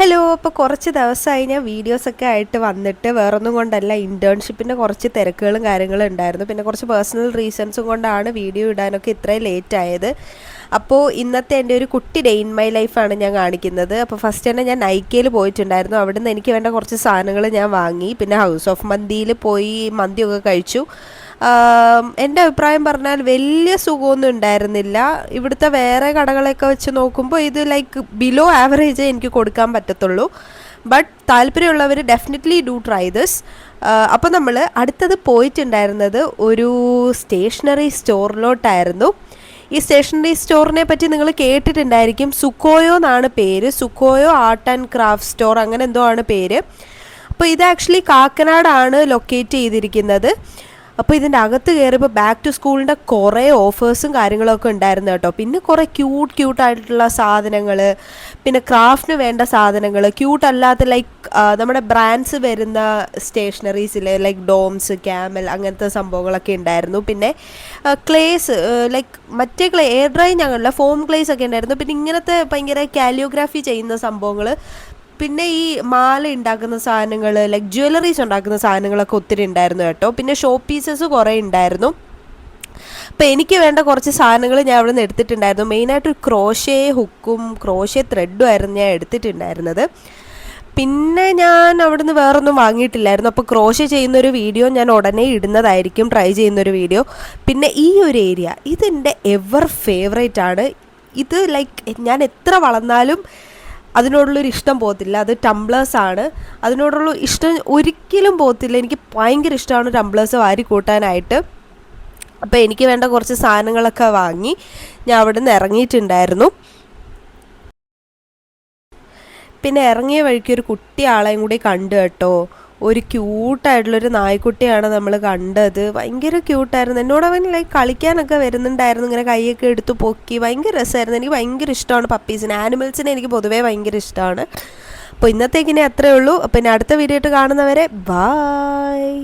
Hello. അപ്പോൾ കുറച്ച് ദിവസമായി ഞാൻ വീഡിയോസൊക്കെ ആയിട്ട് വന്നിട്ട് വേറൊന്നും കൊണ്ടല്ല, ഇൻറ്റേൺഷിപ്പിൻ്റെ കുറച്ച് തിരക്കുകളും കാര്യങ്ങളും ഉണ്ടായിരുന്നു. പിന്നെ കുറച്ച് പേഴ്സണൽ റീസൺസും കൊണ്ടാണ് വീഡിയോ ഇടാനൊക്കെ ഇത്രയും ലേറ്റ് ആയത്. അപ്പോൾ ഇന്നത്തെ എൻ്റെ ഒരു കുട്ടി ഡേ ഇൻ മൈ ലൈഫാണ് ഞാൻ കാണിക്കുന്നത്. അപ്പോൾ ഫസ്റ്റ് തന്നെ ഞാൻ നൈക്കയിൽ പോയിട്ടുണ്ടായിരുന്നു. അവിടെ നിന്ന് എനിക്ക് വേണ്ട കുറച്ച് സാധനങ്ങൾ ഞാൻ വാങ്ങി. പിന്നെ ഹൗസ് ഓഫ് മന്തിയിൽ പോയി മന്തിയൊക്കെ കഴിച്ചു. എൻ്റെ അഭിപ്രായം പറഞ്ഞാൽ വലിയ സുഖമൊന്നും ഉണ്ടായിരുന്നില്ല. ഇവിടുത്തെ വേറെ കടകളൊക്കെ വെച്ച് നോക്കുമ്പോൾ ഇത് ലൈക്ക് ബിലോ ആവറേജേ എനിക്ക് കൊടുക്കാൻ പറ്റത്തുള്ളൂ. ബട്ട് താല്പര്യമുള്ളവർ ഡെഫിനറ്റ്ലി ഡു ട്രൈ ദിസ്. അപ്പോൾ നമ്മൾ അടുത്തത് പോയിട്ടുണ്ടായിരുന്നത് ഒരു സ്റ്റേഷനറി സ്റ്റോറിലോട്ടായിരുന്നു. ഈ സ്റ്റേഷനറി സ്റ്റോറിനെ പറ്റി നിങ്ങൾ കേട്ടിട്ടുണ്ടായിരിക്കും. സുക്കോയോ എന്നാണ് പേര്. സുക്കോയോ ആർട്ട് ആൻഡ് ക്രാഫ്റ്റ് സ്റ്റോർ, അങ്ങനെ എന്തോ ആണ് പേര്. അപ്പോൾ ഇത് ആക്ച്വലി കാക്കനാടാണ് ലൊക്കേറ്റ് ചെയ്തിരിക്കുന്നത്. അപ്പോൾ ഇതിൻ്റെ അകത്ത് കയറിയപ്പോൾ ബാക്ക് ടു സ്കൂളിൻ്റെ കുറേ ഓഫേഴ്സും കാര്യങ്ങളൊക്കെ ഉണ്ടായിരുന്നു കേട്ടോ. പിന്നെ കുറേ ക്യൂട്ടായിട്ടുള്ള സാധനങ്ങൾ, പിന്നെ ക്രാഫ്റ്റിന് വേണ്ട സാധനങ്ങൾ, ക്യൂട്ടല്ലാത്ത ലൈക്ക് നമ്മുടെ ബ്രാൻഡ്സ് വരുന്ന സ്റ്റേഷനറീസിൽ ലൈക്ക് ഡോംസ്, ക്യാമൽ അങ്ങനത്തെ സംഭവങ്ങളൊക്കെ ഉണ്ടായിരുന്നു. പിന്നെ ക്ലേസ് ലൈക്ക് മറ്റേ എയർ ഡ്രൈ ഞങ്ങളുടെ ഫോം ക്ലേസ് ഒക്കെ ഉണ്ടായിരുന്നു. പിന്നെ ഇങ്ങനത്തെ ഭയങ്കര കാലിയോഗ്രാഫി ചെയ്യുന്ന സംഭവങ്ങൾ, പിന്നെ ഈ മാല ഉണ്ടാക്കുന്ന സാധനങ്ങൾ, ലൈക്ക് ജ്വല്ലറീസ് ഉണ്ടാക്കുന്ന സാധനങ്ങളൊക്കെ ഒത്തിരി ഉണ്ടായിരുന്നു കേട്ടോ. പിന്നെ ഷോ പീസസ് കുറേ ഉണ്ടായിരുന്നു. അപ്പോൾ എനിക്ക് വേണ്ട കുറച്ച് സാധനങ്ങൾ ഞാൻ അവിടെ നിന്ന് എടുത്തിട്ടുണ്ടായിരുന്നു. മെയിനായിട്ട് ക്രോഷേ ഹുക്കും ക്രോഷേ ത്രെഡും ആയിരുന്നു ഞാൻ എടുത്തിട്ടുണ്ടായിരുന്നത്. പിന്നെ ഞാൻ അവിടുന്ന് വേറൊന്നും വാങ്ങിയിട്ടില്ലായിരുന്നു. അപ്പോൾ ക്രോഷേ ചെയ്യുന്നൊരു വീഡിയോ ഞാൻ ഉടനെ ഇടുന്നതായിരിക്കും, ട്രൈ ചെയ്യുന്നൊരു വീഡിയോ. പിന്നെ ഈ ഒരു ഏരിയ ഇതെൻ്റെ എവർ ഫേവറേറ്റ് ആണ്. ഇത് ലൈക്ക് ഞാൻ എത്ര വളർന്നാലും അതിനോടുള്ളൊരു ഇഷ്ടം പോകത്തില്ല. അത് ടംബ്ലേഴ്സാണ്. അതിനോടുള്ള ഇഷ്ടം ഒരിക്കലും പോകത്തില്ല. എനിക്ക് ഭയങ്കര ഇഷ്ടമാണ് ടംബ്ലേഴ്സ് വാരി കൂട്ടാനായിട്ട്. അപ്പോൾ എനിക്ക് വേണ്ട കുറച്ച് സാധനങ്ങളൊക്കെ വാങ്ങി ഞാൻ അവിടെ നിന്ന് ഇറങ്ങിയിട്ടുണ്ടായിരുന്നു. പിന്നെ ഇറങ്ങിയ വഴിക്ക് ഒരു കുട്ടി ആളെയും കൂടി കണ്ടു കേട്ടോ. ഒരു ക്യൂട്ടായിട്ടുള്ളൊരു നായ്ക്കുട്ടിയാണ് നമ്മൾ കണ്ടത്. ഭയങ്കര ക്യൂട്ടായിരുന്നു. എന്നോട് അവൻ ലൈക്ക് കളിക്കാനൊക്കെ വരുന്നുണ്ടായിരുന്നു. ഇങ്ങനെ കൈയൊക്കെ എടുത്ത് പൊക്കി, ഭയങ്കര രസമായിരുന്നു. എനിക്ക് ഭയങ്കര ഇഷ്ടമാണ് പപ്പീസിനെ, ആനിമൽസിനെ എനിക്ക് പൊതുവേ ഭയങ്കര ഇഷ്ടമാണ്. അപ്പോൾ ഇന്നത്തേക്കിനെ അത്രയേ ഉള്ളൂ. അപ്പോൾ ഇനി അടുത്ത വീഡിയോ ആയിട്ട് കാണുന്നവരെ ബായ്.